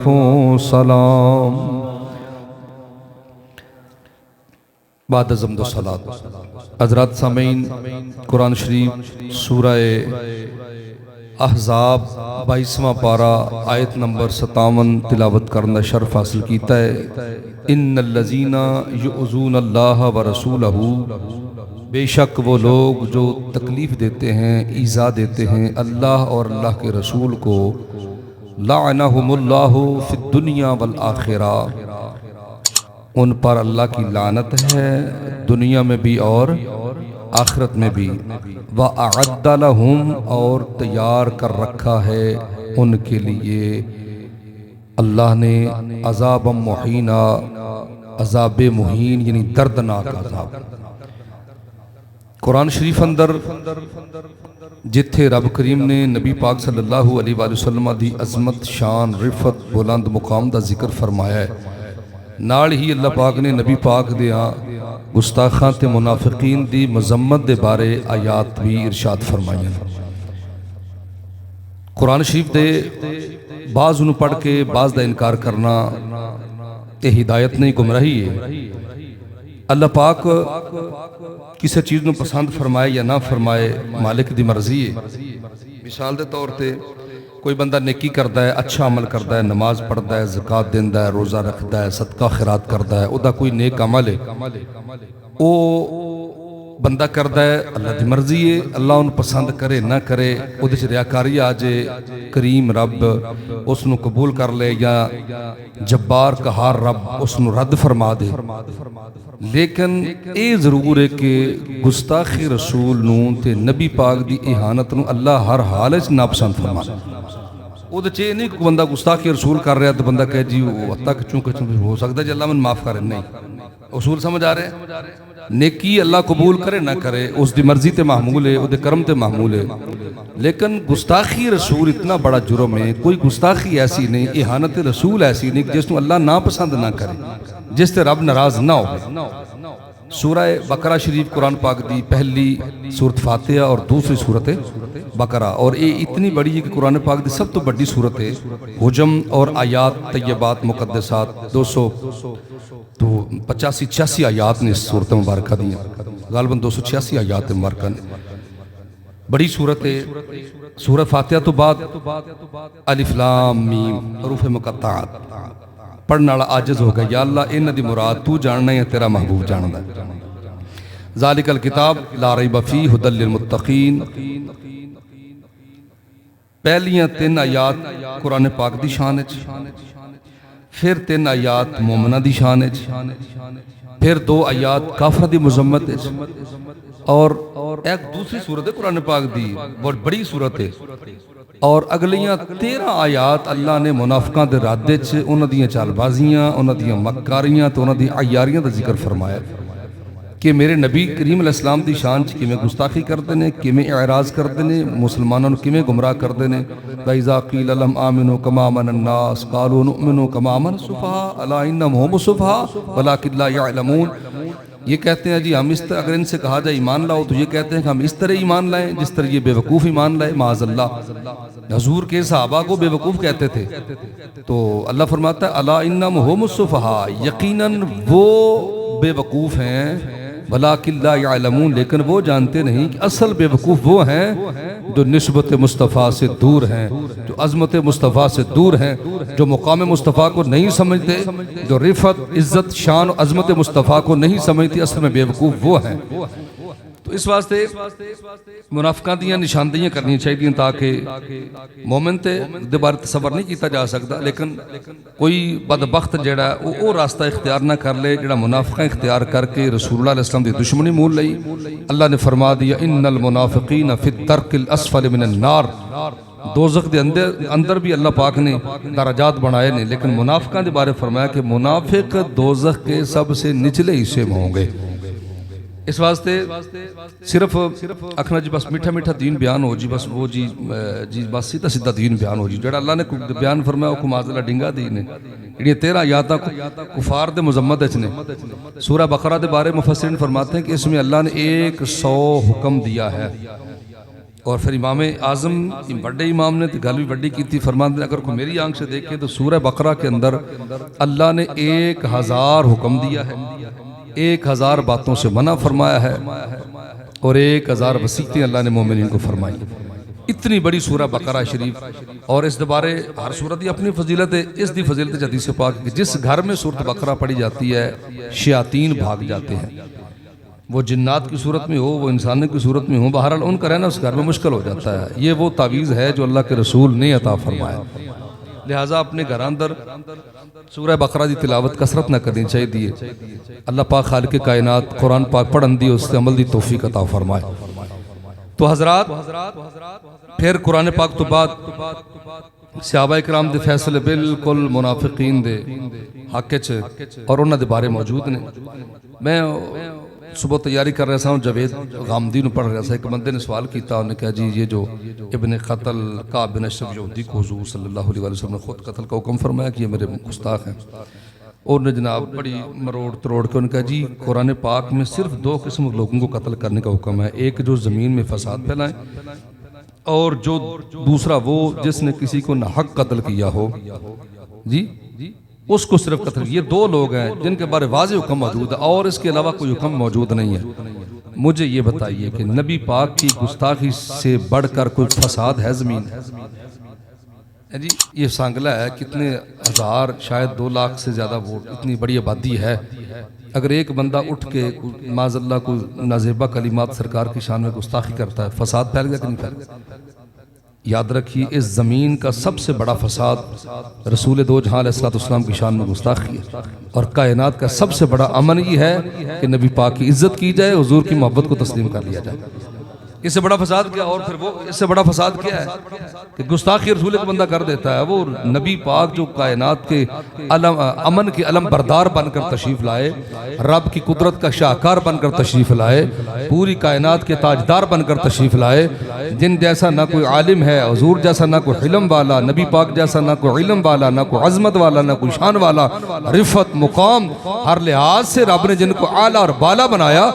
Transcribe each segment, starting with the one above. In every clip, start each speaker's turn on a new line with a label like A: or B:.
A: سلام بعد از حمد و صلات۔ حضرات سامعین، قرآن شریف سورہ احزاب 22واں پارہ آیت نمبر 57 تلاوت کرنا شرف حاصل کیتا ہے۔ ان الذین یؤذون اللہ ورسولہ، بے شک وہ لوگ جو تکلیف دیتے ہیں، ایذا دیتے ہیں اللہ اور اللہ کے رسول کو، لعنہم اللہ فی الدنیا والآخرہ، ان پر اللہ کی لعنت ہے دنیا میں بھی اور آخرت میں بھی، وَأَعَدَّ لَهُمْ، اور تیار کر رکھا ہے ان کے لیے اللہ نے عذاب مہینہ، عذاب مہین یعنی دردناک عذاب۔ قرآن شریف اندر جتھے رب کریم نے نبی پاک صلی اللہ علیہ وآلہ وسلم دی عظمت، شان، رفت، بلند مقام دا ذکر فرمایا ہے، نال ہی اللہ پاک نے نبی پاک دیاں گستاخاں تے منافقین دی مذمت دے بارے آیات بھی ارشاد فرمائی ہیں۔ قرآن شریف دے بعض انہوں پڑھ کے بعض دا انکار کرنا یہ ہدایت نہیں، گمراہی ہے۔ اللہ پاک کسی چیز نو پسند فرمائے یا نہ فرمائے مالک دی مرضی ہے۔ مثال دے طور تے کوئی بندہ نیکی کرتا ہے، اچھا عمل کرتا ہے، نماز پڑھتا ہے، زکوٰۃ دیندا ہے، روزہ رکھتا ہے، صدقہ خیرات کرتا ہے، او دا کوئی نیک عمل ہے، او بندہ کرتا ہے، اللہ دی مرضی ہے، اللہ ان پسند کرے نہ کرے، او دے چ ریاکاری آ جائے، کریم رب اس نو قبول کر لے یا جبار قہار رب اس نو رد فرما دے۔ لیکن اے ضرور ہے کہ گستاخی رسول نو تے نبی پاک دی اہانت نو اللہ ہر حال وچ ناپسند فرما دے۔ او دے چے نہیں کہ بندہ گستاخی رسول کر رہا ہے تو بندہ کہے جی وہ تک چونکہ ہو سکتا ہے جی اللہ من معاف کرے، نہیں، اصول سمجھ آ رہے ہیں؟ نیکی اللہ قبول کرے نہ کرے اس دی مرضی تے محمول ہے، اس دے کرم تے محمول ہے، لیکن گستاخی رسول اتنا بڑا جرم ہے، کوئی گستاخی ایسی نہیں، اہانت رسول ایسی نہیں جس نو اللہ ناپسند نہ کرے، جس تے رب ناراض نہ ہو۔ سورہ بقرہ شریف قرآن پاک دی پہلی سورت فاتحہ اور دوسری سورت بقرہ، اور یہ اتنی بڑی ہے کہ قرآن پاک دی سب تو بڑی سورت ہے۔ حجم اور آیات طیبات مقدسات 285-86 آیات نے اس صورت مبارکہ دی ہیں، غالباً 286 آیات مبارکہ نے، بڑی صورت ہے۔ سورہ فاتحہ تو بعد الف لام میم حروف مقطعات پڑھنا والا عاجز ہو گیا، یا اللہ انہاں دی مراد تو جاننا ہے، تیرا محبوب جاننا ہے۔ ذالک الکتاب لا ریب فیہ ھدی للمتقین، پہلیاں 3 آیات قرآن پاک دی شان وچ، پھر 3 آیات مومنہ دی شان وچ، پھر 2 آیات کافر دی مذمت وچ، اور ایک دوسری صورت ہے قرآن پاک دی بہت بڑی صورت ہے، اور اگلیاں 13 آیات اللہ نے منافقاں دے رادے چ انہاں دیاں چال بازیاں، انہاں دیاں مکاریاں تو انہاں دی عیاریاں دا ذکر فرمایا کہ میرے نبی کریم علیہ السلام دی شان چ کیویں گستاخی کردے نے، کیویں اعراض کردے نے، مسلمانوں کیویں گمراہ کردے نے۔ وَإِذَا قِيلَ لَهُمْ آمِنُوا كَمَا آمَنَ النَّاسُ قَالُوا نُؤْمِنُ كَمَا آمَنَ السُّفَهَاءُ أَلَا إِنَّهُمْ هُمُ السُّفَهَاءُ وَلَٰكِن لَا يَعْلَمُونَ۔ یہ کہتے ہیں جی ہم اس طرح، اگر ان سے کہا جائے ایمان لاؤ تو یہ کہتے ہیں کہ ہم اس طرح ایمان لائیں جس طرح یہ بے وقوف ایمان لائے، معاذ اللہ۔ حضور کے صحابہ کو بے وقوف کہتے تھے، تو اللہ فرماتا ہے الا انہم ھم السفہاء، یقیناً وہ بے وقوف ہیں، ولیکن لا یعلمون، لیکن وہ جانتے نہیں کہ اصل بے وقوف وہ ہیں جو نسبت مصطفیٰ سے دور ہیں، جو عظمت مصطفیٰ سے دور ہیں، جو مقام مصطفیٰ کو نہیں سمجھتے، جو رفت، عزت، شان و عظمت مصطفیٰ کو نہیں سمجھتے، اصل میں بے وقوف وہ ہیں۔ تو اس واسطے منافقاں دیاں نشاندہیاں کرنی چاہیے تاکہ مومن تے دے بارے تصور نہیں کیتا جا سکتا، لیکن کوئی بدبخت جڑا وہ راستہ اختیار نہ کر لے جڑا منافقہ اختیار کر کے رسول اللہ علیہ السلام دی دشمنی مول لئی۔ اللہ نے فرما دیا ان المنافقین فی الدرک الاسفل من النار، دوزخ دے اندر بھی اللہ پاک نے درجات بنائے نے، لیکن منافقاں دے بارے فرمایا کہ منافق دوزخ کے سب سے نچلے حصے میں ہوں گے۔ اس واسطے صرف اکھنا جی بس میٹھا میٹھا دین بیان ہو جی، بس وہ جی بس سیدھا سیدھا دین بیان ہو جی، جڑا اللہ نے بیان فرمایا وہ کماز اللہ ڈنگا دین ہے۔ یہ 13 آیاتاں کفار دے مذمت اچنے۔ سورہ بقرہ دے بارے مفسرین فرماتے ہیں کہ اس میں اللہ نے 100 حکم دیا ہے، اور پھر امام اعظم بڑے امام نے گل بھی بڑی کی تھی، فرماتے ہیں اگر کوئی میری آنکھ سے دیکھے تو سورہ بقرہ کے اندر اللہ نے 1000 حکم دیا ہے، 1000 باتوں سے منع فرمایا ہے، اور 1000 وصیتیں اللہ نے مومنین کو فرمائی۔ اتنی بڑی سورہ بقرہ شریف، اور اس دوبارے ہر سورت کی اپنی فضیلت ہے۔ اس دی فضیلت حدیث پاک کہ جس گھر میں سورت بقرہ پڑھی جاتی ہے شیاطین بھاگ جاتے ہیں، وہ جنات کی صورت میں ہو، وہ انسانوں کی صورت میں ہو، بہرحال ان کا رہنا اس گھر میں مشکل ہو جاتا ہے۔ یہ وہ تعویذ ہے جو اللہ کے رسول نے عطا فرمایا، لہٰذا اپنے گھر اندر سورہ بقرہ دی تلاوت کثرت نہ کرنی چاہیے دیئے۔ اللہ پاک خالق کائنات قرآن پاک پڑھن دی اس سے عمل دی توفیق عطا فرمائے۔ تو حضرات پھر قرآن پاک تو بعد صحابہ کرام دے فیصلے بالکل منافقین دے حق چ اور انہاں دے بارے موجود نے۔ میں صبح تیاری کر رہا تھا، جوید غامدی نو پڑھ رہا تھا، ایک بندے نے سوال کیتا، انہوں نے کہا جی یہ جو ابن قتل کعب بن اشرف یہودی کو حضور صلی اللہ علیہ وسلم نے خود قتل کا حکم فرمایا کہ یہ میرے گستاخ ہیں، اور نے جناب بڑی مروڑ تروڑ کے انہوں نے کہا جی قرآن پاک میں صرف 2 قسم لوگوں کو قتل کرنے کا حکم ہے، ایک جو زمین میں فساد پھیلائیں، اور جو دوسرا وہ جس نے کسی کو ناحق قتل کیا ہو جی اس کو صرف قتل۔ یہ 2 لوگ ہیں جن کے بارے واضح حکم موجود ہے، اور اس کے علاوہ کوئی حکم موجود نہیں ہے۔ مجھے یہ بتائیے کہ نبی پاک کی گستاخی سے بڑھ کر کوئی فساد ہے زمین؟ جی یہ سانگلہ ہے، کتنے ہزار شاید 2 لاکھ سے زیادہ ووٹ، اتنی بڑی آبادی ہے، اگر ایک بندہ اٹھ کے معاذ اللہ کوئی نازیبہ کلمات سرکار کی شان میں گستاخی کرتا ہے، فساد پھیل گیا کہ نہیں پھیل گیا؟ یاد رکھیے اس زمین کا سب سے بڑا فساد رسول دو جہاں علیہ السلام کی شان میں گستاخی ہے، اور کائنات کا سب سے بڑا امن یہ ہے کہ نبی پاک کی عزت کی جائے، حضور کی محبت کو تسلیم کر لیا جائے۔ اس سے بڑا فساد کیا؟ اور پھر وہ اس سے بڑا فساد کیا ہے کہ گستاخی رسول ایک بندہ کر دیتا ہے، وہ نبی پاک جو کائنات کے امن کے علم بردار بن کر تشریف لائے، رب کی قدرت کا شاہکار بن کر تشریف لائے، پوری کائنات کے تاجدار بن کر تشریف لائے، جن جیسا نہ کوئی عالم ہے، حضور جیسا نہ کوئی علم والا، نبی پاک جیسا نہ کوئی علم والا، نہ کوئی عظمت والا، نہ کوئی شان والا، رفت مقام ہر لحاظ سے رب نے جن کو اعلیٰ اور بالا بنایا۔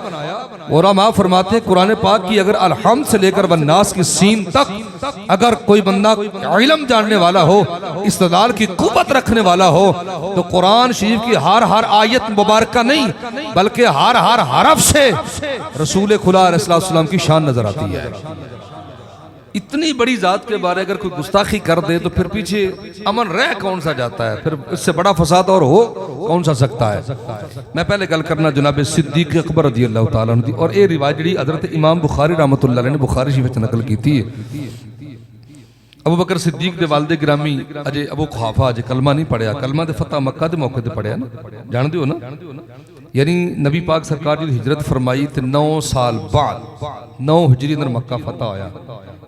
A: اور ہم آپ فرماتے ہیں قرآن پاک کی اگر الحمد سے لے کر والناس کی سین تک اگر کوئی بندہ علم جاننے والا ہو، استدلال کی قوت رکھنے والا ہو، تو قرآن شریف کی ہر آیت مبارکہ نہیں بلکہ ہر حرف سے رسول خدا علیہ السلام کی شان نظر آتی ہے۔ اتنی بڑی ذات کے بارے اگر کوئی گستاخی کر دے تو پھر پیچھے امن رہ کون سا جاتا ہے؟ پھر اس سے بڑا فساد اور ہو کون سا سکتا ہے؟ میں پہلے گل کرنا جناب صدیق اکبر رضی اللہ تعالیٰ عنہ دی، اور یہ روایت جڑی حضرت امام بخاری رحمۃ اللہ علیہ نے بخاری شریف وچ نقل کیتی ہے۔ ابو بکر صدیق دے والد گرامی اجے ابو قحافہ اجے کلمہ نہیں پڑھیا، کلمہ دے فتح مکہ دے موقع تے پڑھیا نا، جان دیو نا، یعنی نبی پاک سرکار جی ہجرت فرمائی تے 9 سال بعد 9 ہجری اندر مکہ فتح ہویا۔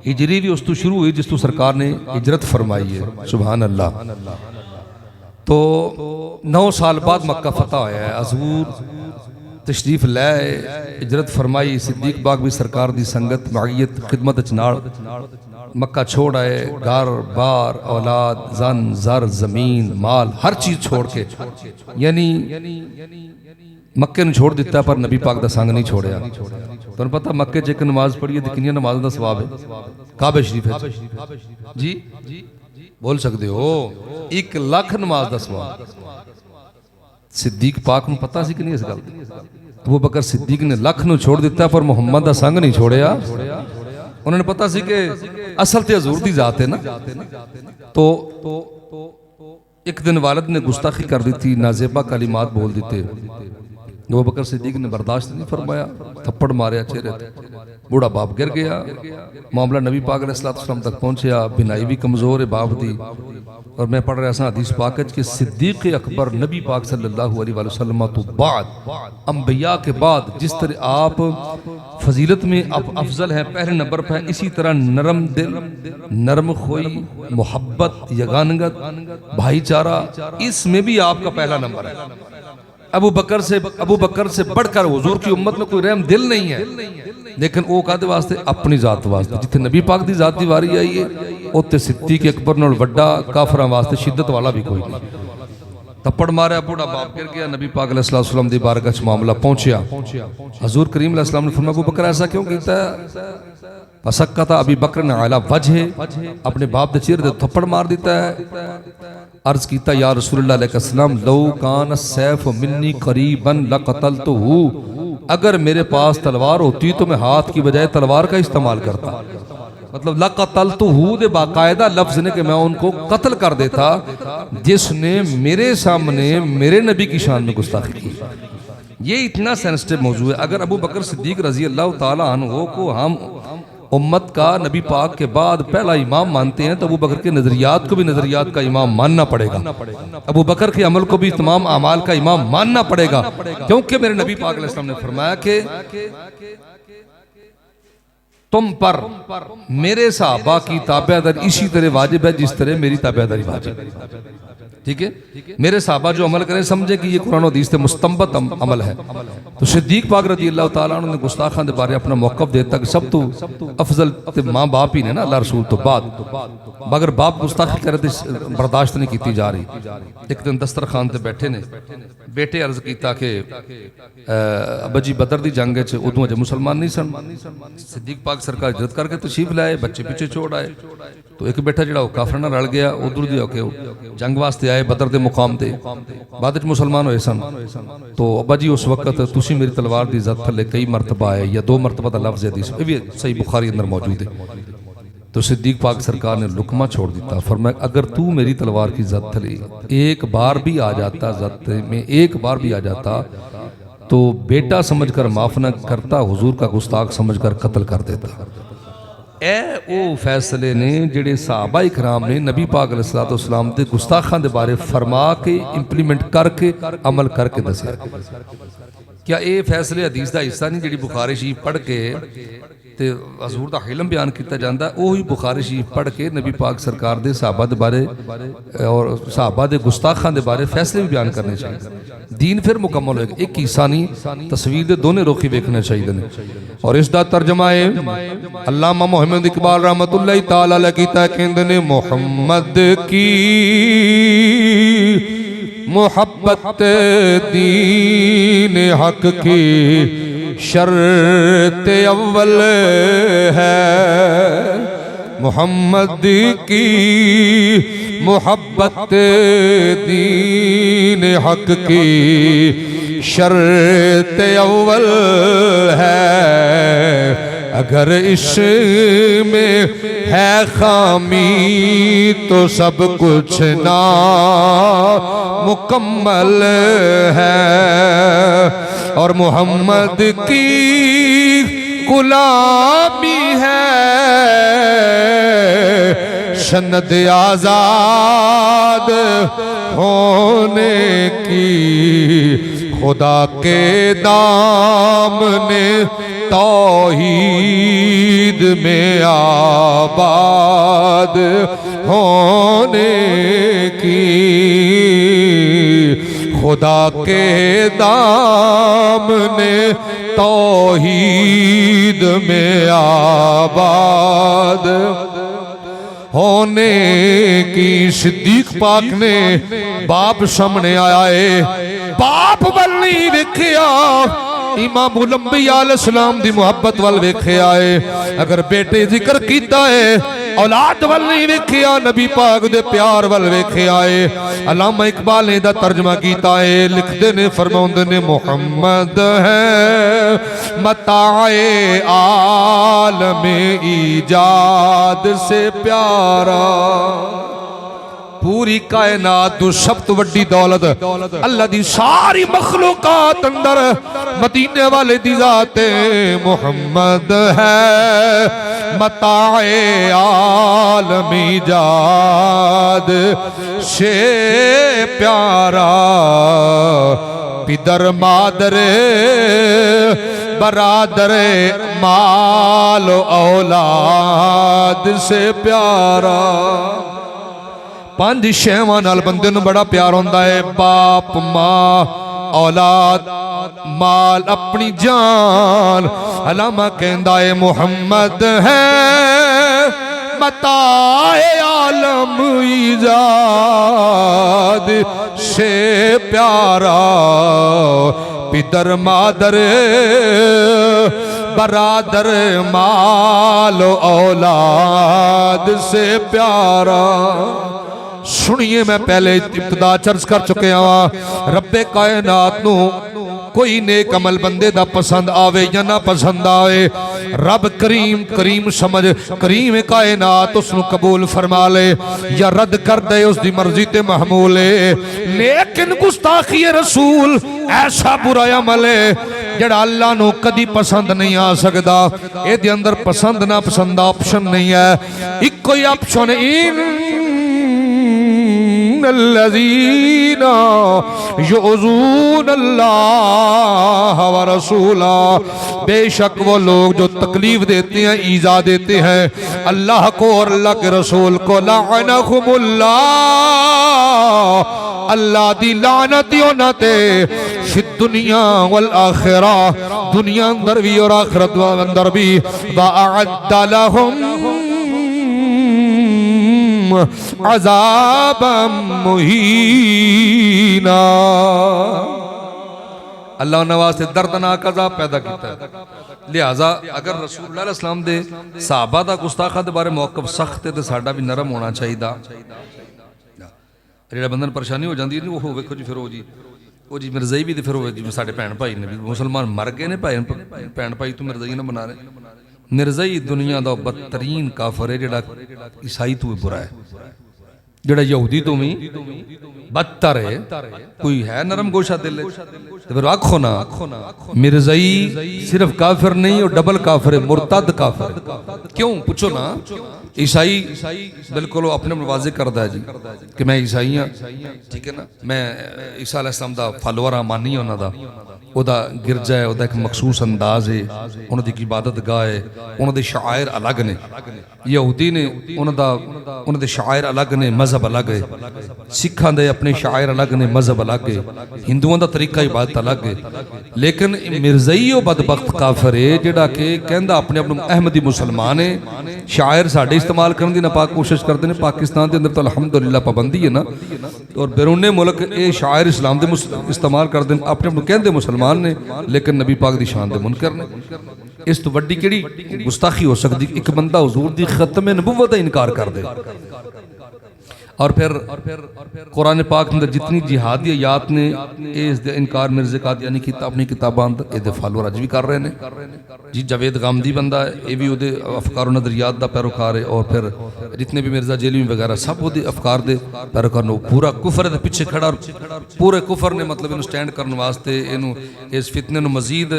A: ہجری بھی اس تو شروع ہوئی جس تو سرکار نے ہجرت فرمائی ہے، سبحان اللہ۔ تو 9 سال بعد مکہ فتح ہویا ہے، حضور تشریف لائے، ہجرت فرمائی، صدیق باغ بھی سرکار دی سنگت معیت خدمت اچناڑ مکہ چھوڑ آئے، گھر بار اولاد زن زر زمین مال ہر چیز چھوڑ کے، یعنی مکہ نے چھوڑ دیتا پر نبی پاک دا سنگ نہیں چھوڑیا۔ تو انہوں پتہ مکہ جے کہ نماز پڑھی ہے کنیا نماز دا ثواب ہے؟ کعبہ شریف ہے جی بول سکتے ہو 1 لاکھ نماز دا ثواب۔ صدیق پاک نو پتہ سی کہ نہیں اس گل؟ ابو بکر صدیق نے لاکھ نو چھوڑ دیتا پر محمد دا سنگ نہیں چھوڑیا۔ انہوں نے پتہ سی کہ اصل تے حضور دی ذات ہے نا۔ تو ایک دن والد نے گستاخی کر دی تھی، نازیبہ کلمات بول دیتے، ابو بکر صدیق نے برداشت نہیں فرمایا، تھپڑ ماریا چہرے تھے، بوڑھا باپ گر گیا، معاملہ نبی پاک علیہ السلام تک پہنچیا، بنائی بھی کمزور ہے باپ دی۔ اور میں پڑھ رہا تھا حدیث پاک کہ صدیق اکبر نبی پاک صلی اللہ علیہ وسلم تو بعد انبیاء کے بعد جس طرح آپ فضیلت میں افضل ہیں، پہلے نمبر پہ ہیں، اسی طرح نرم دل، نرم خوئی، محبت، یگانگت، بھائی چارہ، اس میں بھی آپ کا پہلا نمبر ہے۔ ابو بکر سے بڑھ کر حضور کی امت میں کوئی رحم دل نہیں ہے، لیکن وہ کہتے واسطے اپنی ذات واسطے جتنے نبی پاک دی ذات دی واری آئی ہے اوتے صدیق اکبر نال وڈا کافراں واسطے شدت والا بھی کوئی نہیں۔ تھپڑ مارا بوڑھا باپ گر گیا. نبی پاک علیہ الصلوۃ والسلام دی بارگاہ وچ معاملہ پہنچیا. حضور کریم علیہ السلام نے فرمایا ابو بکر ایسا کیوں کیتا ہے؟ فسکت ابی بکر نے علی وجہ، اپنے باپ دے چہرے تے تھپڑ مار دیتا ہے. عرض کیتا یا رسول اللہ علیہ السلام لو کان السیف منی قریبا لقتلتہ، اگر میرے پاس تلوار ہوتی تو میں ہاتھ کی بجائے تلوار کا استعمال کرتا. مطلب لقتلتہ دے باقاعدہ لفظ نے کہ میں ان کو قتل کر دیتا جس نے میرے سامنے میرے نبی کی شان میں گستاخی کی. یہ اتنا سینسٹیو موضوع ہے. اگر ابو بکر صدیق رضی اللہ تعالی عنہ کو ہم امت کا نبی پاک کے بعد پہلا امام مانتے ہیں تو ابو بکر کے نظریات کو بھی نظریات کا امام ماننا پڑے گا. ابو بکر کے عمل کو بھی تمام اعمال کا امام ماننا پڑے گا، کیونکہ میرے نبی پاک علیہ السلام نے فرمایا کہ تم پر میرے صحابہ کی تابعداری اسی طرح واجب ہے جس طرح میری تابعداری واجب ہے. ٹھیک ہے، میرے صحابہ جو عمل کریں سمجھے کہ یہ قرآن و حدیث سے مستنبط عمل ہے. تو صدیق پاک رضی اللہ تعالیٰ عنہ نے گستاخان دے بارے اپنا موقف دیتا کہ سب تو افضل تے ماں باپ ہی نے نا اللہ رسول تو بعد، مگر باپ گستاخی کرے تے برداشت نہیں کیتی جا رہی. ایک دن دسترخوان تے بیٹھے نے، بیٹے عرض کیتا کہ ابا جی بدر دی جنگ وچ ادوں اجے مسلمان نہیں سن. صدیق پاک سرکار ہجرت کر کے تشریف لائے، بچے پیچھے چھوڑ آئے. تو ایک بیٹا جڑا وہ کافر نہ رل گیا، ادھر دی ہو کے جنگ واسطے آئے بدر دے مقام تے، بعد وچ مسلمان ہوئے سن. تو ابا جی اس وقت تسی میری تلوار دی عزت تھلے کئی مرتبہ آئے یا 2 مرتبہ دا لفظ حدیث یہ بھی صحیح بخاری اندر موجود ہے. تو صدیق پاک سرکار نے لقمہ چھوڑ دیتا، فرمایا اگر تو میری تلوار کی عزت تھلے ایک بار بھی آ جاتا، عزت میں ایک بار بھی آ جاتا تو بیٹا سمجھ کر معاف نہ کرتا، حضور کا گستاخ سمجھ کر قتل کر دیتا. اے او فیصلے نے جڑے صحابہ اکرام نے نبی پاک علیہ الصلوۃ والسلام دے گستاخاں دے بارے فرما کے امپلیمنٹ کر کے عمل کر کے دسیا. کیا اے فیصلے حدیث دا حصہ نہیں جڑی بخاری شریف پڑھ کے تے حضور دا علم بیان کیتا جاندا ہے، وہی بخاری شریف پڑھ کے نبی پاک سرکار دے صحابہ دے بارے اور صحابہ دے گستاخاں دے بارے فیصلے بھی بیان کرنے چاہیے. دین پھر مکمل ہوئے گا. ایک حصہ نہیں، تصویر دے دونے روخی ویکھنے چاہیے. اور اس دا ترجمہ ہے علامہ محمد اقبال رحمت اللہ تعالی علیہ کیتا ہے کہندے نے محمد کی محبت دین حق کی شرط اول ہے. محمد کی محبت دین حق کی شرط اول ہے. اگر اس میں ہے خامی تو سب کچھ نا مکمل ہے. اور محمد کی غلامی ہے سند آزاد ہونے کی. خدا کے دامن توحید میں آباد ہونے کی. خدا کے دامن توحید میں آباد ہونے کی. صدیق پاک نے باپ سامنے آیا ہے، باپ بلنی رکھیا، امام الانبیاء علیہ السلام دی محبت وال ویکھیا ہے. اگر بیٹے ذکر کیتا ہے اولاد وال نہیں ویکھیا، نبی پاک دے پیار وال ویکھیا ہے. علامہ اقبال نے دا ترجمہ کیتا ہے، لکھدے نے فرماؤندے نے محمد ہے متاع عالم ایجاد سے پیارا. پوری کائنات تو سب تو وڈی دولت اللہ دی ساری مخلوقات اندر مدینے والے دی ذات محمد ہے متاع عالم ایجاد سے پیارا. پدر مادر برادر مال و اولاد سے پیارا. 5 شیواں نال بندے نوں بڑا پیار ہوندا ہے، باپ ماں اولاد مال اپنی جان. علامہ کہندا ہے محمد ہے متاع عالم ایجاد سے پیارا، پدر مادر برادر مال و اولاد سے پیارا۔ سنیے میں پہلے ابتدا چرچ کر چکے ہاں، رب کائنات نو کوئی نیک عمل بندے دا پسند آوے یا نہ پسند آوے، رب کریم کریم سمجھ کریم کائنات اس نو قبول فرما لے یا رد کر دے، اس دی مرضی تے محمول ہے۔ لیکن گستاخی رسول ایسا برا عمل ہے جڑا اللہ نو کدی پسند نہیں آ سکدا، اے دے اندر پسند نہ پسند آپشن نہیں ہے، ایک کوئی آپشن الذین یعظون اللہ ورسولہ، بے شک وہ لوگ جو تکلیف دیتے ہیں، ایذا دیتے ہیں اللہ کو اور اللہ کے رسول کو، لعنہم اللہ، اللہ دی لعنتی ہونا تے فی الدنیا والآخرہ، دنیا اندر بھی اور آخرت اندر بھی، وَأَعَدَّ لَهُمْ عذابا مہینا۔ اللہ نے واسطے دردناک عذاب پیدا کیتا ہے، لہذا اگر رسول اللہ علیہ السلام دے صحابہ دا گستاخاں دے بارے موقف سخت ہے تے ساڈا بھی نرم ہونا چاہیے۔ جڑا بندہ پریشانی ہو جاندی ہے وہ ویکھو جی پھر وہ جی مرزائی بھی تے پھر وہ جی ساڈے بھن بھائی نے بھی مسلمان مر گئے نے، بھن بھائی تو مرزائی نہ بنا رہے۔ مرزائی دنیا دا بدترین کافر ہے، جڑا عیسائی تو برا ہے، جڑا یہودی تو بھی بدتر ہے۔ کوئی ہے نرم گوشہ دل ہے تو پھر آنکھو نا، مرزائی صرف کافر نہیں اور ڈبل کافر ہے، مرتد کافر ہے۔ کیوں پوچھو نا، عیسائی بالکل وہ اپنے واضح کردہ ہے جی کہ میں عیسائی ہاں، ٹھیک ہے نا، میں عیسیٰ علیہ السلام دا فالوور ہاں، مانی ہاں، انہاں دا او دا گرجہ ہے، او دا ایک مخصوص انداز ہے، انہاں دی عبادت گاہ ہے، انہاں دے شعائر الگ نے، یہودی نے انہاں دے شعائر الگ نے، مذہب الگ ہے، سکھاں دے اپنے شعائر الگ نے، مذہب الگ ہے، ہندوؤں دا طریقہ عبادت الگ ہے۔ لیکن مرزائی او بدبخت کافر ہے جڑا کہ کہندا اپنے احمدی مسلمان ہے، شاعر ساڑھے استعمال کرن دی ناپاک کوشش کرتے ہیں۔ پاکستان دے اندر تو الحمدللہ پابندی ہے نا، اور بیرون ملک اے شاعر اسلام دے استعمال کرتے ہیں، اپنے کہندے مسلمان نے لیکن نبی پاک دی شان دے منکر نے۔ اس تو وڈی کیڑی گستاخی ہو سکتی ایک بندہ حضور دی ختم نبوت دا انکار کر دے، اور پھر قرآن پاک اندر جتنی جہادی آیات نے اس دے انکار مرزا قادیانی کی اپنی کتاباں اندر اے دے فالو رج بھی کر رہے ہیں جی۔ جاوید غامدی بندہ ہے، اے بھی دے افکار و نظریات دا پیروکار ہے، اور پھر جتنے بھی مرزا جیلی وغیرہ سب وہ دے افکار دے پیروکار نے، پورا کفر دے پیچھے کھڑا، اور پورے کفر نے مطلب انہوں سٹینڈ کرنے واسطے، انہوں اس فتنے نو مزید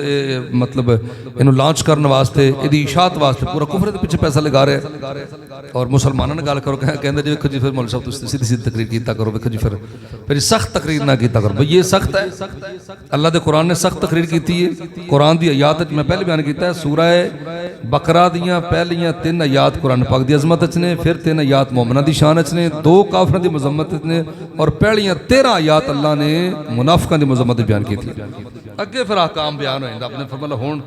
A: مطلب انہوں لانچ کرنے واسطے، ادھی اشاعت واسطے پورا کفر دے پیچھے پیسہ لگا رہے ہیں۔ اور مسلمانوں نے گال کرو کہندے جی ویکھو جی پھر مولوی صاحب تو سیدھی سیدھی تقریر کیتا کرو، ویکھو جی پھر سخت تقریر نہ کیتا کرو، بھئی یہ سخت ہے، اللہ دے قرآن نے سخت تقریر کیتی ہے۔ قرآن دی آیات میں پہلے بیان کیتا ہے، سورہ بقرہ دیاں پہلیاں 3 آیات قرآن پاک دی عظمت اچ نے، پھر 3 آیات مومنہ دی شان اچ نے، 2 کافروں دی مذمت اچ نے، اور پہلیاں 13 آیات اللہ نے منافقاں دی مذمت بیان کیتی۔ اگے پھر احکام بیان ہوئے، اپنے فرمایا ہون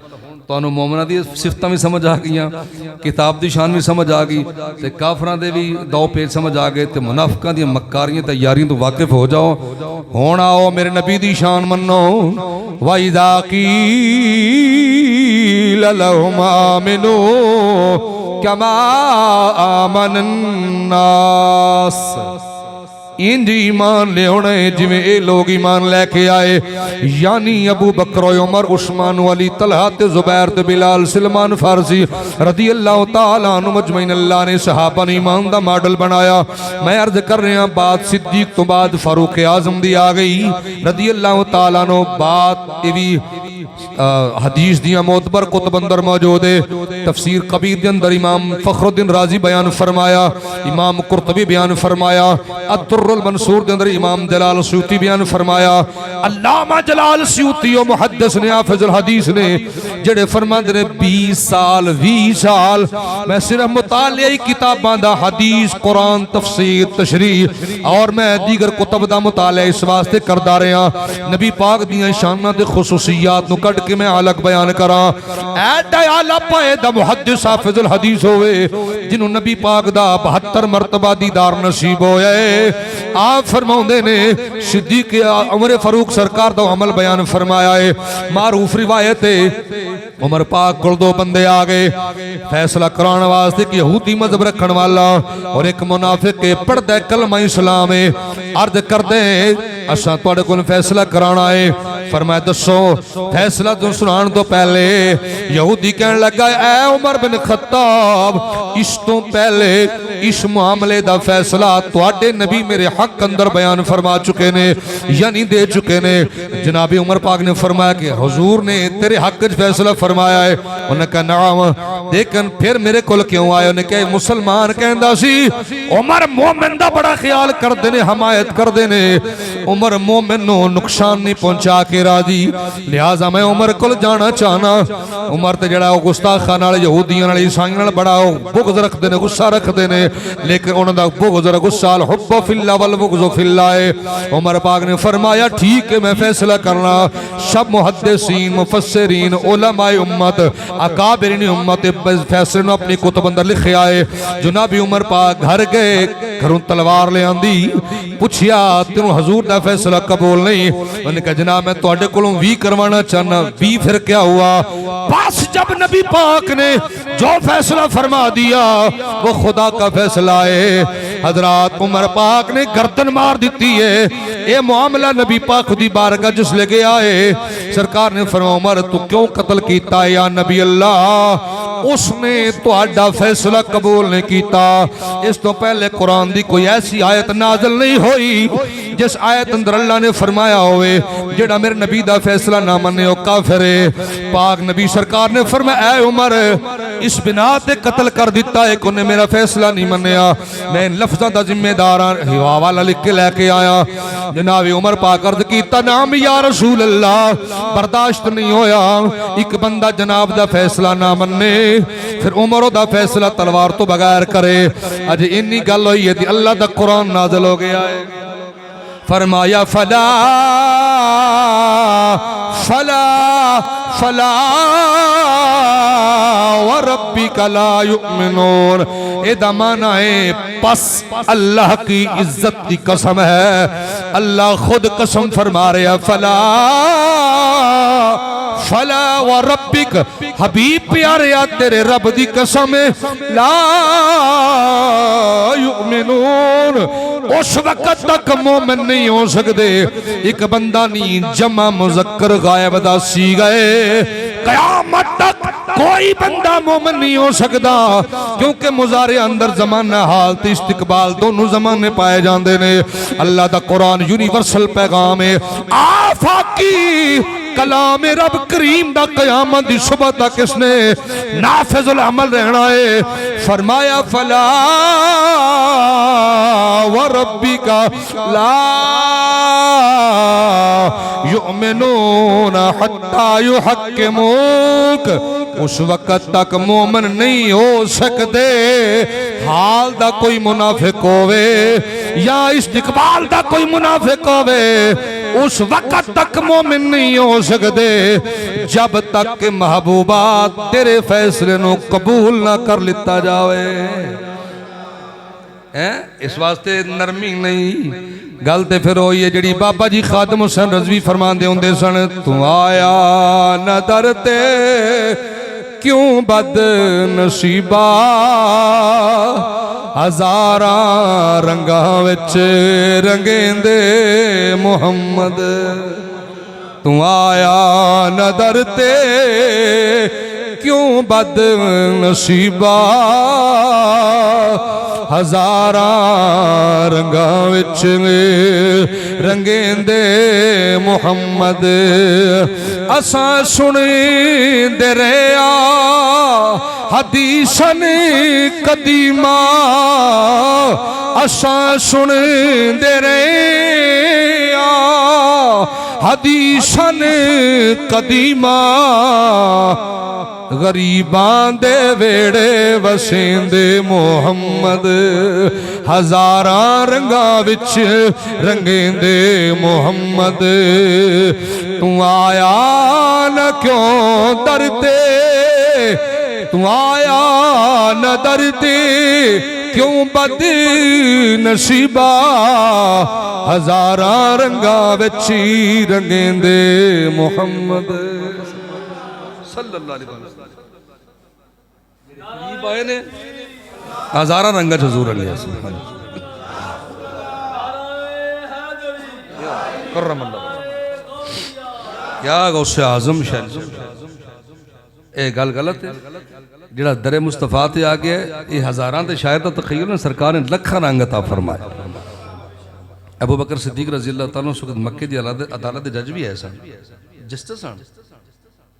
A: تو مومنہ دی صفتاں بھی سمجھ آ گئیاں، کتاب دی شان بھی سمجھ آ گئی، تے کافراں دے بھی دو پیج سمجھ آ گئے، تے منافقاں دی مکاریاں تے یاریاں تو واقف ہو جاؤ۔ ہون آؤ میرے نبی دی شان منو، وَإِذَا قِيلَ لَهُمْ آمِنُوا كَمَا آمَنَ النَّاسُ، انج ایمان لے ہونے جویں اے لوگ ایمان لے کے آئے، یعنی ابو بکر و عمر عثمان علی طلحہ زبیر بلال سلمان فارسی رضی اللہ تعالیٰ عنہ مجمعین، اللہ نے صحابہ نے ایمان دا ماڈل بنایا۔ میں عرض کر رہے ہیں بات صدیق تو بعد فاروق اعظم دی آ گئی رضی اللہ تعالیٰ عنہ، بات ایوی حدیث دیا معتبر کتب اندر موجود ہے۔ تفسیر کبیر دے اندر امام فخر الدین رازی بیان فرمایا، امام قرطبی بیان فرمایا، الدر المنصور دے اندر امام جلال سیوطی بیان فرمایا، علامہ جلال سیوطی و محدث نے حافظ الحدیث نے جڑے فرماندے نے 20 سال میں صرف مطالعہ کتاباں دا حدیث، قرآن، تفسیر، تشریح اور میں دیگر کتب دا مطالعہ اس واسطے کردا رہا نبی پاک دیاں شاناں تے خصوصیات نو کٹ کے میں الگ بیان کراں۔ ایڈا اعلیٰ پائے دا محدث حافظ الحدیث ہوئے جنہوں نبی پاک دا 72 مرتبہ دیدار نصیب ہویا ہے. آپ فرماؤندے نے صدیق عمر فاروق سرکار دا عمل بیان فرمایا ہے. معروف روایت ہے عمر پاک کول دو بندے آگئے فیصلہ کران واسطے کہ یہودی مذہب رکھن والا اور ایک منافق کے پڑھدہ کلمہ اسلام ہے. عرض کر دیں اساں تواڈے کول فیصلہ کرانا ہے. فرمایا دسو. فیصلہ تو سنان تو پہلے یہودی کہنے لگا اے عمر بن خطاب اس تو پہلے اس معاملے دا فیصلہ تواڈے نبی میرے حق اندر بیان فرما چکے نے یعنی دے چکے نے. جناب عمر پاک نے فرمایا کہ حضور نے تیرے حق فیصلہ فرمایا ہے. انہوں نے کہا نعم لیکن پھر میرے کول کیوں آئے؟ انہوں نے کہا مسلمان کہندا سی عمر مومن دا بڑا خیال کر دینے حمایت کر دینے. عمر مومن نو نقصان نہیں پہنچا کے راضی لہذا میں عمر کول جانا چاہنا. عمر تے جڑا گستاخاں نال یہودیاں نال عیسائیاں نال بڑا بغض رکھ دینے غصہ رکھ دینے لیکن انہاں دا بغض اور غصہ الحب فی اللہ والبغض فی اللہ ہے. عمر پاک نے فرمایا ٹھیک ہے میں فیصلہ کرنا. سب محدثین مفسرین علماء امت اکابرین امت فیصلے نے اپنی کتب اندر لکھے آئے. جناب عمر پاک گھر گئے گھروں تلوار لے آندی پوچھیا تینوں حضور دا فیصلہ قبول نہیں؟ انہوں نے کہا جناب میں تواڈے کولوں وی کروانا چاہنا. وی پھر کیا ہوا؟ بس جب نبی پاک نے جو فیصلہ فرما دیا وہ خدا کا فیصلہ ہے. حضرات عمر پاک نے گردن مار دیتی ہے. اے معاملہ نبی پاک دی بارگاہ جس لے گیا ہے سرکار نے فرمایا عمر تو کیوں قتل کیتا ہے یا نبی اللہ؟ اس نے تو اڈا فیصلہ قبول نہیں کیتا. اس تو پہلے قرآن دی کوئی ایسی آیت نازل نہیں ہوئی جس آیت اندر اللہ نے فرمایا ہوئے جڑا میرے نبی دا فیصلہ نہ منے ہو کافر ہے. پاک نبی سرکار نے فرمایا اے عمر اس بنا تے قتل کر دیتا ہے کہ نے میرا فیصلہ نہیں منیا. میں ان لفظاں دا ذمہ دار حوالہ لکھ کے لے کے آیا. جناب عمر پاک عرض کیتا نام یا رسول اللہ برداشت نہیں ہویا ایک بندہ جناب دا فیصلہ نہ مننے پھر عمر دا فیصلہ تلوار تو بغیر کرے. اج انی گل ہوئی ہے اللہ دا قرآن نازل ہو گیا ہے. فرمایا فلا فلا فلا وربک لا یؤمنون. ادا معنی ہے پس اللہ کی عزت کی قسم ہے. اللہ خود قسم فرما رہے ہیں فلا فلا وربک حبیب پیارے تیرے رب دی قسم لا یؤمنون. اس وقت تک مومن نہیں ہو سکتے. ایک بندہ نہیں جمع مذکر غائب دا سی گئے قیامت تک کوئی بندہ مومن نہیں ہو سکتا کیونکہ مضارع اندر زمانہ حال تے استقبال دونوں زمانے پائے جاندے نے. اللہ دا قرآن یونیورسل پیغام ہے آفاقی کلام رب کریم دا قیامت دی صبح تک اس نے نافذ العمل رہنا ہے. فرمایا فلا وربک لا یؤمنون حتی یحکموک. اس وقت تک مومن نہیں ہو سکتے حال دا کوئی منافق ہوئے یا استقبال دا کوئی منافق ہوئے. اس وقت تک مومن نہیں ہو سکتے جب تک کہ محبوبات تیرے فیصلے نو قبول نہ کر لیتا جاوے. اس واسطے نرمی نہیں گل تے پھر ہوئی ہے جڑی بابا جی خادم حسین رضوی فرمان دے ہوندے سن تو آیا نہ درتے کیوں بد نصیبہ ہزاراں رنگاں وچ رنگیں دے محمد. تو آیا نہ درتے کیوں بد نصیبہ ہزاراں رنگاں وچ رنگیں دے محمد. اساں سنیں دے رہیا حدیثاً قدیمہ اساں سنیں دے رہیا حدیثاً قدیمہ غریباں دے ویڑے وسیندے محمد. ہزاراں رنگاں وچ رنگیندے محمد. تو آیا نہ کیوں درتے تو آیا نہ درتے کیوں بد نصیبہ ہزاراں رنگا وچی رنگیں دے محمد صلی اللہ علیہ وسلم یہ بائے نے ہزاراں رنگا حضور علیہ وسلم کرم اللہ یا غوث اعظم شہر اے گل غلط ہے جڑا در مصطفیٰ تے آ گیا یہ ہزاراں تے شاعر دا تخیل نے سرکار نے لکھاں رنگ عطا فرمایا ابو بکر صدیق رضی اللہ تعالیٰ سکت مکے دی عدالت جج بھی ہے سن جسٹس سن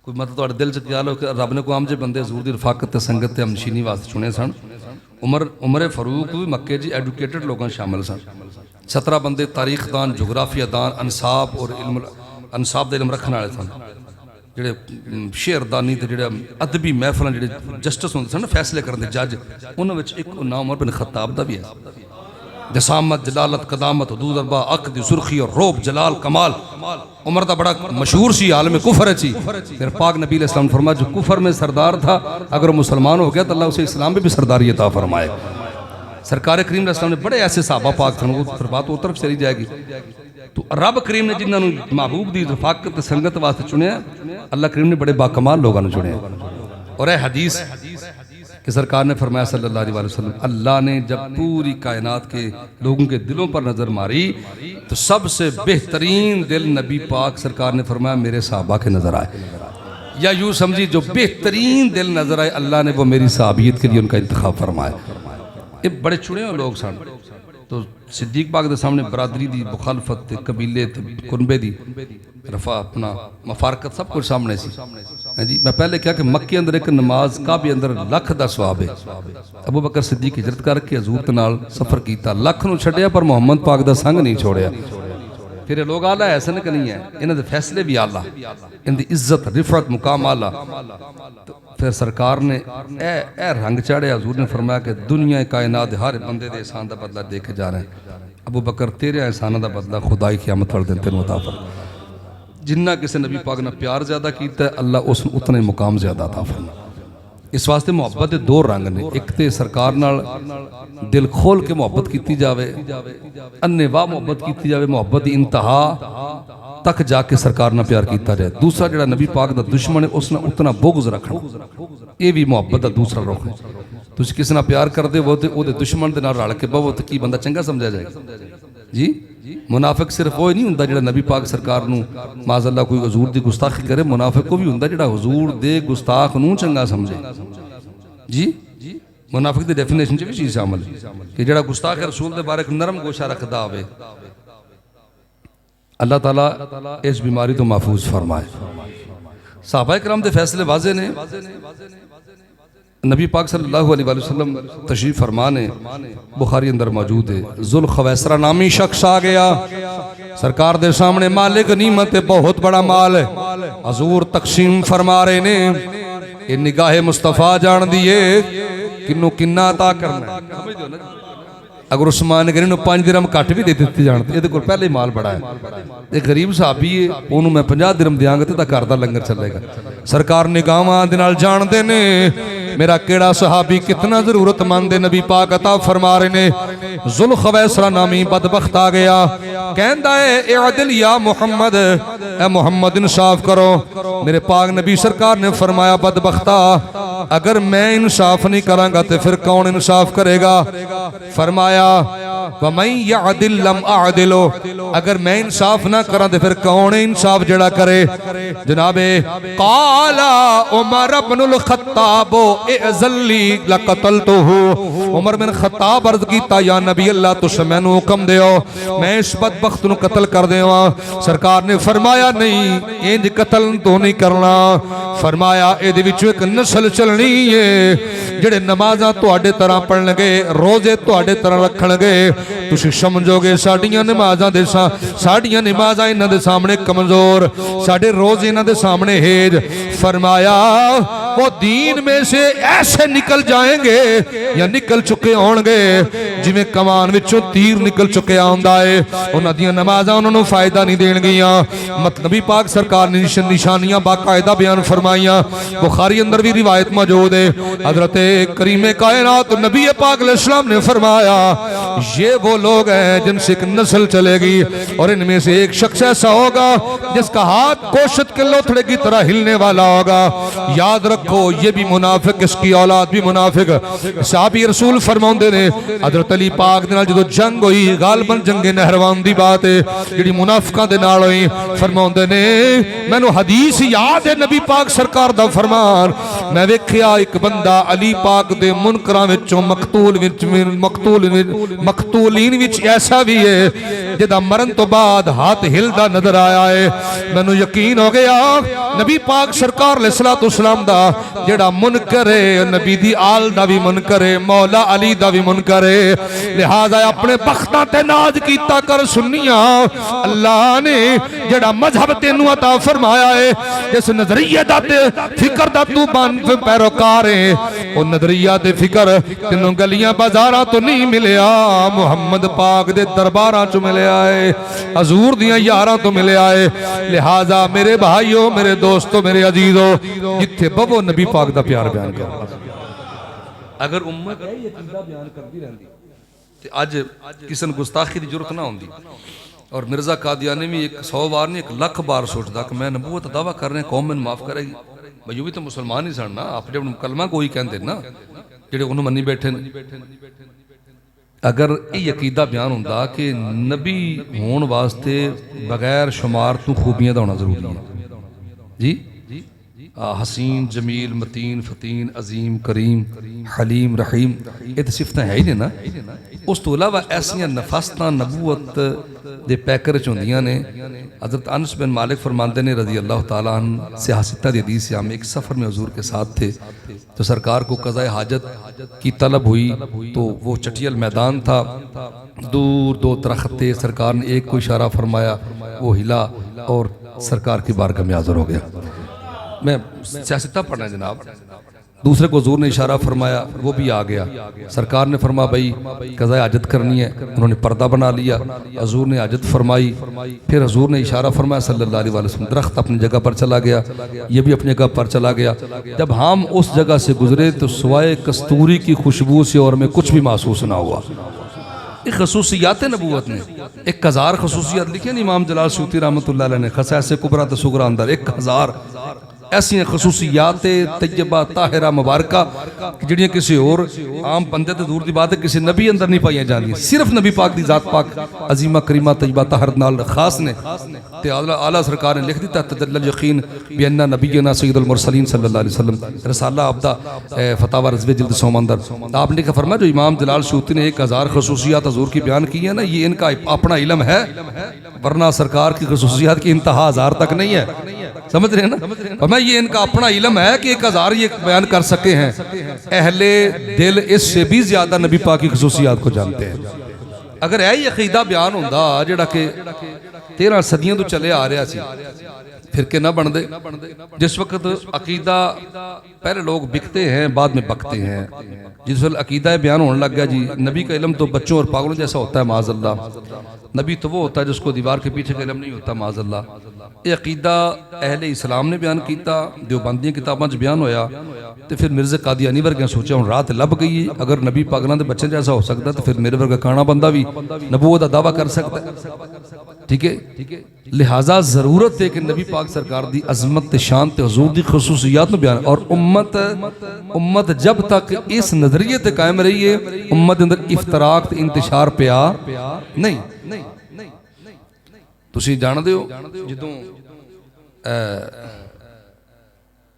A: کوئی مطلب تو دل چ خیال ہو کہ رب نے کو عام جے بندے حضور دی رفاقت تے سنگت تے ہمنشینی واسطے چنے سن عمر فاروق بھی مکے جی ایڈوکیٹڈ لوگاں شامل سن 17 بندے تاریخ دان جغرافیہ دان انصاب اور علم انصاب دے علم رکھنے والے سن جڑے شعر دانی تے جڑے ادبی محفلاں جڑے جسٹس ہوندے سن فیصلے کرن دے جج انہاں وچ ایک نام عمر بن خطاب دا بھی ہے جسامت جلالت قدامت حدود اربا عقد سرخی اور روب جلال کمال عمر دا بڑا مشہور سی عالم کفر ہے چی پھر پاک نبی علیہ السلام فرمایا جو کفر میں سردار تھا اگر مسلمان ہو گیا تو اللہ اسے اسلام بھی سرداری عطا فرمائے سرکار کریم علیہ السلام نے بڑے ایسے صحابہ پاک تھے وہ پھر بات وہ طرف چلی جائے گی تو رب کریم نے جنہوں محبوب دی رفاقت سنگت واسطے چنیا اللہ کریم نے بڑے باکمال لوگوں نے چنیا اور اے حدیث کہ سرکار نے فرمایا صلی اللہ علیہ وسلم اللہ نے جب پوری کائنات کے لوگوں کے دلوں پر نظر ماری تو سب سے بہترین دل نبی پاک سرکار نے فرمایا میرے صحابہ کے نظر آئے یا یوں سمجھی جو بہترین دل نظر آئے اللہ نے وہ میری صحابیت کے لیے ان کا انتخاب فرمایا یہ بڑے چنے ہوئے لوگ سن تو صدیق پاک دے سامنے برادری دی مخالفت تے قبیلے تے کنبے دی رفع اپنا مفارقت سب کچھ سامنے سی جی میں پہلے کہا کہ مکے اندر ایک نماز کا بھی اندر لکھ دا ثواب ہے ابو بکر صدیق ہجرت کر کے حضور تے نال سفر کیتا لکھ نو چھڈیا پر محمد پاک دا سنگ نہیں چھوڑیا پھر یہ لوگ آلہ ایسا نہیں کہ نہیں ہے انہاں دے فیصلے بھی آلہ ان دی عزت رفعت مقام آلہ پھر سرکار نے اے رنگ چاڑے حضور نے فرمایا کہ دنیا کائنات ہر بندے دے احسان دا بدلہ دے کے جا رہے ہیں ابو بکر تیرے احسان دا بدلہ خدائی قیامت والے دن تیرے مطابق جنہ کسی نبی پاک نے پیار زیادہ کیتا ہے اللہ اس اتنے مقام زیادہ عطا فرمائے اس واسطے محبت دے دو رنگ نے ایک تے سرکار نال دل کھول کے محبت کیتی جاوے انواع محبت کیتی جاوے محبت دی انتہا تک جا کے سرکار نہ پیار کیتا جائے دوسرا جڑا نبی پاک دا دشمن ہے اس نے اتنا بغض رکھنا یہ بھی محبت دا دوسرا رخ ہے تسی کس نہ پیار کر دے وہ تے او دے دشمن دے نال رل کے بہو تے کی بندہ چنگا سمجھا جائے جی منافق صرف وہ نہیں ہوندا جڑا نبی پاک سرکار نو معاذ اللہ کوئی حضور دی گستاخی کرے منافق کو بھی ہوندا جڑا حضور دے گستاخ نو چنگا سمجھے جی منافق دی ڈیفینیشن چ بھی چیز شامل ہے کہ جڑا گستاخ رسول دے بارے نرم گوشہ رکھدا ہوے اللہ تعالیٰ اس بیماری تو محفوظ فرمائے صحابہ کرام دے فیصلے واضح نے نبی پاک صلی اللہ علیہ وسلم تشریف فرمانے بخاری اندر موجود ہے ذوالخویسرہ نامی شخص آ گیا سرکار دے سامنے مالک غنیمت بہت بڑا مال ہے حضور تقسیم فرما رہے نے یہ نگاہ مصطفیٰ جان دیئے کنو کنہ عطا کرنا ہے اگر عثمان غنی نو 5 درہم کٹ بھی دے دیتے جانتے یہ کول پہلے مال بڑا ہے ایک غریب صحابی ہے انہوں میں 50 درہم دیاں گا تے گھر دا لنگر چلے گا سرکار نگاہاں دے نال جان دے نے میرا کیڑا صحابی کتنا ضرورت مند نبی پاک عطا فرما رہے نے ذوالخویسرہ نامی بدبخت آ گیا کہندا ہے اعدل یا محمد اے محمد انصاف کرو میرے پاک نبی سرکار نے فرمایا بدبختہ اگر میں انصاف نہیں کراں گا تے پھر کون انصاف کرے گا فرمایا وَمَنْ يَعْدِلْ لَمْ أَعْدِلُ اگر میں انصاف نہ کراں تے پھر کون انصاف جڑا کرے جناب قال عمر بن الخطاب اعزلی لقتلتہ عمر بن خطاب عرض کیتا یا نبی اللہ تو سے میں نو حکم دیو میں اس بدبخت نو قتل کر دیواں سرکار نے فرمایا نہیں انج قتل تو نہیں کرنا فرمایا اے دے وچوں ایک نسل چلنی ہے جڑے نمازاں تواڈے طرح پڑھن گے روزے تواڈے طرح رکھن گے تسی سمجھو گے ساڈیاں نمازاں دے ساڈیاں نمازاں انہاں دے سامنے کمزور ساڈے روزے انہاں دے سامنے ہیج فرمایا وہ دین میں سے ایسے نکل جائیں گے یا نکل چکے ہون گے جویں کمان وچوں تیر نکل چکے آندا ہے انہاں دیاں نمازاں انہاں نوں فائدہ نہیں دین گیاں نبی پاک سرکار نے نشانیاں باقاعدہ بیان فرمائیاں بخاری اندر بھی روایت موجود ہے حضرت کریم کائنات نبی پاک علیہ السلام نے فرمایا یہ وہ لوگ ہیں جن سے ایک نسل چلے گی اور ان میں سے ایک شخص ایسا ہوگا جس کا ہاتھ کوشت کے لوتھڑے کی طرح ہلنے والا ہوگا یاد رکھو یہ بھی منافق اس کی اولاد بھی منافق صحابی رسول فرماؤندے نے حضرت علی پاک دے نال جدوں جنگ ہوئی غالباً جنگ نہروان دی بات ہے جڑی منافقاں دے نال ہوئی فرماؤندے نے مینوں حدیث یاد ہے نبی پاک سرکار دا فرمان میں ویکھیا ایک بندہ علی پاک دے منکراں وچوں مقتولین وچ ایسا بھی ہے جدا مرن تو بعد ہاتھ ہلدا نظر آیا ہے مینوں یقین ہو گیا نبی پاک سرکار علیہ السلام دا جڑا منکر ہے نبی دی آل دا بھی منکر ہے مولا علی دا بھی منکر ہے لہذا اپنے بختاں تے ناز کیتا کر سنیاں اللہ نے جڑا مذہب تینوں عطا فرمایا ہے جس نظریے دا تے فکر دا تو بان پیروکار ہے او نظریہ تے فکر تینوں گلیاں بازاراں تو نہیں ملیا محمد پاک دے درباراں چ ملیا ہے حضور دیاں یاراں تو ملیا ہے لہذا میرے بھائیوں میرے دوستوں میرے عزیزوں جتھے ببو نبی پاک دا پیار بیان کر اگر امت ہے یہ عقیدہ بیان کردی رہندی تے اج کسی نے گستاخی دی جرت نہ ہوندی اور مرزا قادیانی بھی 100 بار نہیں 1,00,000 بار سوچدا کہ میں نبوت دا دعویٰ کر رہے ہیں قوم میں معاف کرے گی بھئی بھی تو مسلمان ہی سن نا اپنے کلمہ کوئی کہندے نا جڑے انہوں منی بیٹھے اگر یہ عقیدہ بیان ہوندا کہ نبی ہون واسطے بغیر شمار تو خوبیاں دا ہونا ضروری ہے جی حسین جمیل متین فتین عظیم کریم حلیم رحیم یہ تو صفتیں ہے ہی نہیں نا اس تو علاوہ ایسیاں نفاستاں نبوت دے پیکر چوندیاں نے حضرت انس بن مالک فرماندے نے رضی اللہ تعالیٰ عنہ سیاستہ دی حدیث سے ہم ایک سفر میں حضور کے ساتھ تھے تو سرکار کو قضاء حاجت کی طلب ہوئی تو وہ چٹیل میدان تھا دور 2 درخت تھے سرکار نے ایک کو اشارہ فرمایا وہ ہلا اور سرکار کی بارگاہ میں حاضر ہو گیا میں سیاستہ پڑھنا ہے جناب دوسرے کو حضور نے اشارہ فرمایا وہ بھی آ گیا سرکار نے فرمایا بھائی قضاء حاجت کرنی ہے انہوں نے پردہ بنا لیا حضور نے حاجت فرمائی پھر حضور نے اشارہ فرمایا صلی اللہ علیہ وسلم درخت اپنی جگہ پر چلا گیا یہ بھی اپنی جگہ پر چلا گیا جب ہم اس جگہ سے گزرے تو سوائے کستوری کی خوشبو سے اور میں کچھ بھی محسوس نہ ہوا ایک خصوصیات نبوت نے 1000 خصوصیات لکھی ہیں امام جلال سیوطی رحمت اللہ علیہ نے خصائص کبریٰ تو صغریٰ اندر 1000 ایسی ہیں خصوصیات طیبہ طاہرہ مبارکہ جڑیاں کسی اور عام بندے تے دور دی بات ہے کسی نبی اندر نہیں پائیاں جاندی صرف نبی پاک دی ذات پاک عظیمہ کریمہ طیبہ طاہر نال خاص نے تے اعلیٰ سرکار نے لکھ دیتا تدل یقین بینا نبینا سید المرسلین صلی اللہ علیہ وسلم رسالہ عبدہ فتاوہ رضوی جلد 100 اندر آپ نے کہا فرمایا جو امام جلال سیوطی نے 1000 خصوصیات حضور کی بیان کی ہیں نا یہ ان کا اپنا علم ہے ورنہ سرکار کی خصوصیات کی انتہا 1000 تک نہیں ہے سمجھ رہے ہیں نا فرمایا یہ ان کا اپنا علم ہے کہ 1000 یہ بیان کر سکے ہیں اہل دل اس سے بھی زیادہ نبی پاک کی خصوصیات کو جانتے ہیں اگر یہ عقیدہ بیان ہوندا جڑا کہ 13 صدیاں تو چلے آ رہا سی پھر کے نہ بن دے جس وقت عقیدہ پہلے لوگ بکتے ہیں بعد میں بکتے ہیں جس وقت عقیدہ بیان ہونے لگ گیا جی نبی کا علم تو بچوں اور پاگلوں جیسا ہوتا ہے معاذ اللہ نبی تو وہ ہوتا ہے جس کو دیوار کے پیچھے کا علم نہیں ہوتا معاذ اللہ یہ عقیدہ اہل اسلام نے بیان کیتا دیوبندی کتاباں چ بیان ہویا تو پھر مرزا قادیانی ورگے سوچا ہوں رات لب گئی اگر نبی پاگلوں دے بچے جیسا ہو سکتا تو پھر میرے ورگا کانا بندہ بھی نبوت کا دعویٰ کر سکتا ہے ٹھیک ہے لہٰذا ضرورت ہے کہ نبی پاک سرکار دی عظمت تے شان تے حضور دی خصوصیات نو بیان اور امت جب تک اس نظریے تے قائم رہی ہے امت اندر افتراق تے انتشار پیا نہیں تسی جان دیو جدوں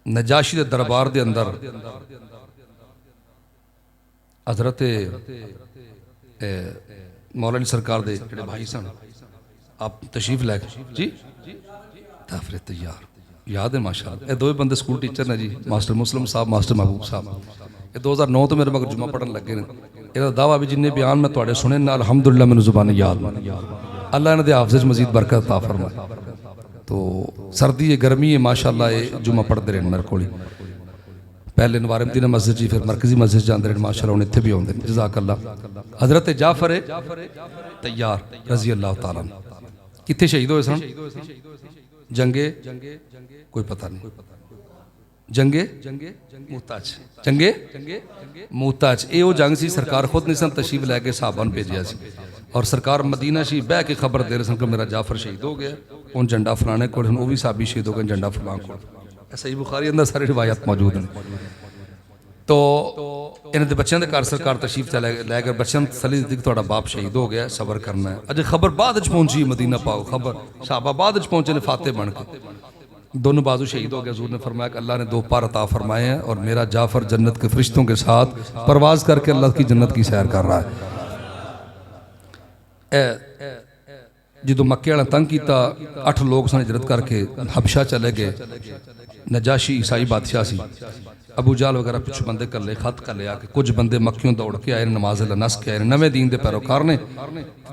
A: نجاشی دے دربار دے اندر حضرت مولانا سرکار دے جڑے بھائی سن آپ تشریف لے گئے جی تحفر تیار یاد ہے ماشاءاللہ یہ 2 بندے سکول ٹیچر نے جی ماسٹر مسلم صاحب ماسٹر محبوب صاحب یہ 2009 تو میرے مگر جمعہ پڑھن لگے یہ دعویٰ بھی جنہیں بیان میں توڑے سنے نا الحمدللہ میں زبان یاد اللہ نے دے حافظ مزید برکت عطا فرمائے تو سردی ہے گرمی ہے ماشاءاللہ یہ جمعہ پڑھ دے رہے میرے کولی پہلے نوار مدینہ مسجد جی پھر مرکزی مسجد جاندے رہے ماشاءاللہ انہیں تھے بھی ہوندے جزاک اللہ حضرت جعفر طیار رضی اللہ تعالیٰ کتنے شہید ہوئے سن جنگے کوئی پتہ نہیں جنگے موتاج جنگے موتاج اے وہ جنگ سی سرکار خود نہیں سن تشریف لے کے صحابہ نے بھیجیا سی اور سرکار مدینہ شی بہ کے خبر دے رہے سن کہ میرا جعفر شہید ہو گیا ان جھنڈا فلانے کو وہ بھی صحابی شہید ہو گئے جھنڈا فلان کو صحیح بخاری اندر ساری روایات موجود ہیں تو انہیں دے بچیاں دے کار سرکار تشریف لے کر بچیاں تسلی دیتی کہ تھوڑا باپ شہید ہو گیا صبر کرنا ہے اجے خبر بعد اچ پہنچی مدینہ پاک خبر صحابہ بعد اچ پہنچے نے فاتح بن کے دونوں بازو شہید ہو گئے حضور نے فرمایا کہ اللہ نے 2 پار عطا فرمائے ہیں اور میرا جعفر جنت کے فرشتوں کے ساتھ پرواز کر کے اللہ کی جنت کی سیر کر رہا ہے جدو مکے والا تنگ کیتا 8 لوگ سن ہجرت کر کے حبشہ چلے گئے نجاشی عیسائی بادشاہ سی ابو جال وغیرہ پچھو بندے کر لے خط کر لیا کہ کچھ بندے مکیوں دوڑ کے آئے نماز اللہ نس کے آئے نوے دین دے پیروکار نے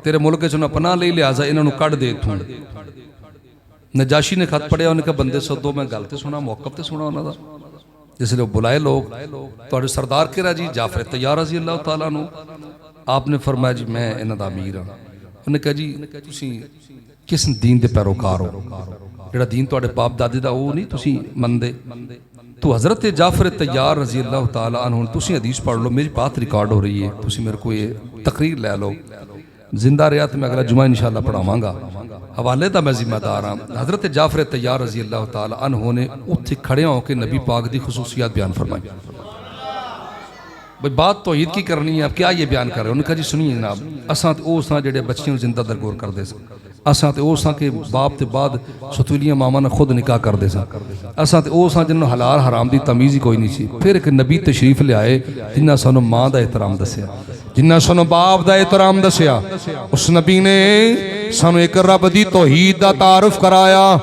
A: تیرے ملک چنا پناہ لے لہٰذا انہوں نے کٹ دے تھوں نجاشی نے خط پڑھیا انہوں نے کہا بندے سدو میں گل تے سنا موقف تے سنا انہوں دا جس لئے بلائے لوگ تو سردار کے رہا جی جعفر طیار رضی اللہ تعالیٰ عنہ آپ نے فرمایا جی میں انہوں دا امیر ہوں انہوں نے کہا جی تسی کس دین دے پیروکار ہو جڑا دین تو باپ دادے دا وہ نہیں تسی مندے تو حضرت جعفر طیار رضی اللہ تعالیٰ عنہ تسی حدیث پڑھ لو میری بات ریکارڈ ہو رہی ہے تسی میرے کو یہ تقریر لے لو زندہ رہا تو میں اگلا جمعہ انشاءاللہ پڑھاواں گا حوالے دا میں ذمہ دار ہوں حضرت جعفر طیار رضی اللہ تعالیٰ عنہ نے اتھے کھڑے ہوں کہ نبی پاک دی خصوصیات بیان فرمائی بھئی بات توحید کی کرنی ہے اب کیا یہ بیان کر رہے ہیں انہوں نے کہا جی سنیے جناب اساں تے اوساں جڑے بچیاں زندہ درگور کر دے سن اساں تے اوساں کے باپ تے بعد ستولیاں ماما نے خود نکاح کر دے سن اساں تے اوساں جنہوں حلال حرام دی تمیز ہی کوئی نہیں سی پھر ایک نبی تشریف لے آئے جنہ سانو ماں دا احترام دسیا جنہ سانو باپ دا احترام دسیا اس نبی نے سانو ایک رب دی توحید دا تعارف کرایا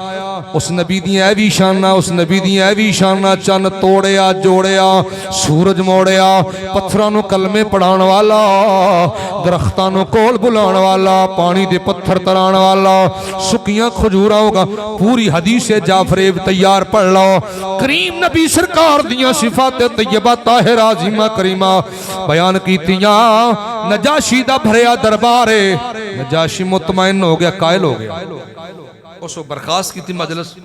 A: اس نبی دی ایوی شانہ اس نبی دی ایوی شانہ چند توڑیا جوڑیا سورج موڑیا پتھرانو کلمے پڑھان والا درختانو کول بلان والا پانی دے پتھر تران والا سکیاں کھجورا ہوگا پوری حدیث جعفر طیار پڑھ لو کریم نبی سرکار دیاں صفات طیبہ طاہرہ عظیمہ کریمہ بیان کیتیاں نجاشی دا بھریا دربارے نجاشی مطمئن ہو گیا قائل ہو گیا اس کو برخاست کی تھی مجلس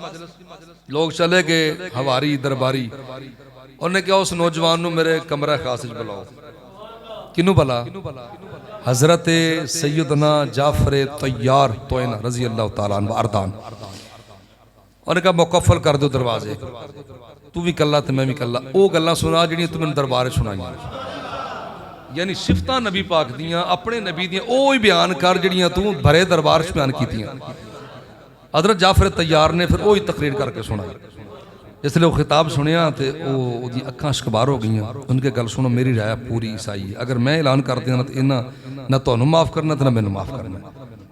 A: لوگ چلے گئے ہواری درباری انہوں نے کہا اس نوجوان نو میرے کمرہ خاص بلاؤ کنو بلا حضرت سیدنا جعفر طیار توئنہ رضی اللہ تعالیٰ عنہ اردان انہوں نے کہا مکفل کر دو دروازے تو بھی کلہ تو میں بھی کلہ او گلہ سنا جنہیں تمہیں دربارے سنائیں یعنی صفتہ نبی پاک دیاں اپنے نبی دیاں اوہی بیان کر جنہیں تو بھرے دربار سے بیان کی دیاں حضرت جعفر طیار نے پھر وہی تقریر کر کے سنا اس لئے وہ خطاب سنیا تھے وہ دی اکھاں شکبار ہو گئی ہیں ان کے گل سنو میری رائے پوری عیسائی ہے اگر میں اعلان کر دینا نہ تو انہوں معاف کرنا تو نہ میں نے معاف کرنا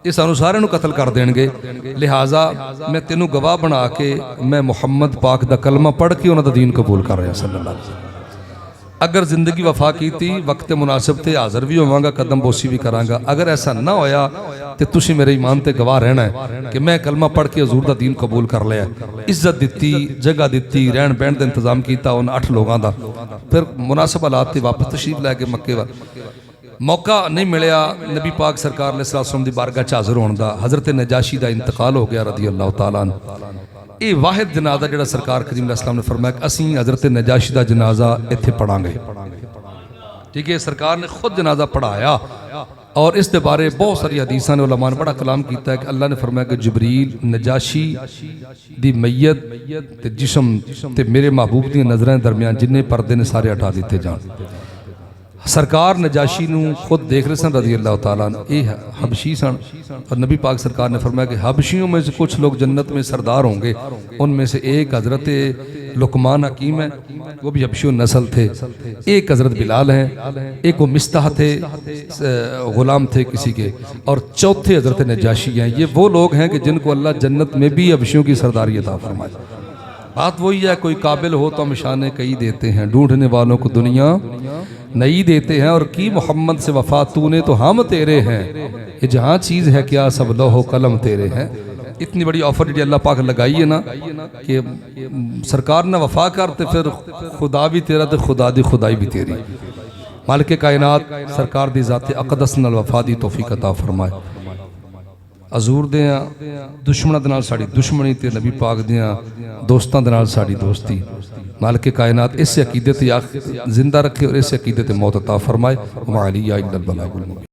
A: اس انوسارے انہوں قتل کر دیں گے لہٰذا میں تینوں گواہ بنا کے میں محمد پاک دا کلمہ پڑھ کے انہوں دا دین قبول کر رہے ہیں صلی اللہ علیہ وسلم اگر زندگی وفا کی تھی وقت مناسب تھے حاضر بھی ہوواں گا قدم بوسی بھی کران گا اگر ایسا نہ ہویا تو تسی میرے ایمان تے گواہ رہنا ہے کہ میں کلمہ پڑھ کے حضور دا دین قبول کر لیا عزت دیتی جگہ دیتی رہن بہن دا انتظام کیتا ان 8 لوگاں دا پھر مناسب حالات تھی واپس تشریف لے کے مکے موقع نہیں ملیا نبی پاک سرکار علیہ السلام دی بارگاہ چ حاضر ہون دا حضرت نجاشی دا انتقال ہو گیا رضی اللہ تعالیٰ عنہ یہ واحد جنازہ جڑا سرکار کریم علیہ السلام نے فرمایا کہ اسیں حضرت نجاشی دا جنازہ ایتھے پڑھاں گے ٹھیک ہے سرکار نے خود جنازہ پڑھایا اور اس دے بارے بہت ساری حدیثاں نے علماء نے بڑا کلام کیتا ہے کہ اللہ نے فرمایا کہ جبریل نجاشی دی میت تے جسم تے میرے محبوب دی نظریں درمیان جننے پردے نے سارے ہٹا دیتے جان سرکار نجاشی نو خود دیکھ رہے سن رضی اللہ تعالیٰ عنہ اے حبشی سن اور نبی پاک سرکار نے فرمایا کہ حبشیوں میں سے کچھ لوگ جنت میں سردار ہوں گے ان میں سے ایک حضرت لقمان حکیم ہے وہ بھی حبشیوں نسل تھے ایک حضرت بلال ہیں ایک وہ مستح تھے غلام تھے کسی کے اور چوتھے حضرت نجاشی ہیں یہ وہ لوگ ہیں کہ جن کو اللہ جنت میں بھی حبشیوں کی سرداری عطا فرمائے بات وہی ہے کوئی قابل ہو تو ہم اشانے کئی دیتے ہیں ڈھونڈنے والوں کو دنیا نہیں دیتے ہیں اور کی محمد سے وفا تو نے تو ہم تیرے ہیں یہ جہاں چیز ہے کیا سب لوح و قلم تیرے ہیں اتنی بڑی آفر جی اللہ پاک لگائی ہے نا کہ سرکار نہ وفا کرتے پھر خدا بھی تیرا تے خدا دی خدائی بھی تیری. مالک کائنات سرکار دی ذات اقدس نال وفا دی توفیق عطا فرمائے. حضور دیاں دشمناں دے نال ساڈی دشمنی تے نبی پاک دیاں دوستاں دے نال ساڈی دوستی. مالک کائنات اس عقیدے تے زندہ رکھے اور اس عقیدے تے موت عطا فرمائے. وما علی الا البلاغ المبین.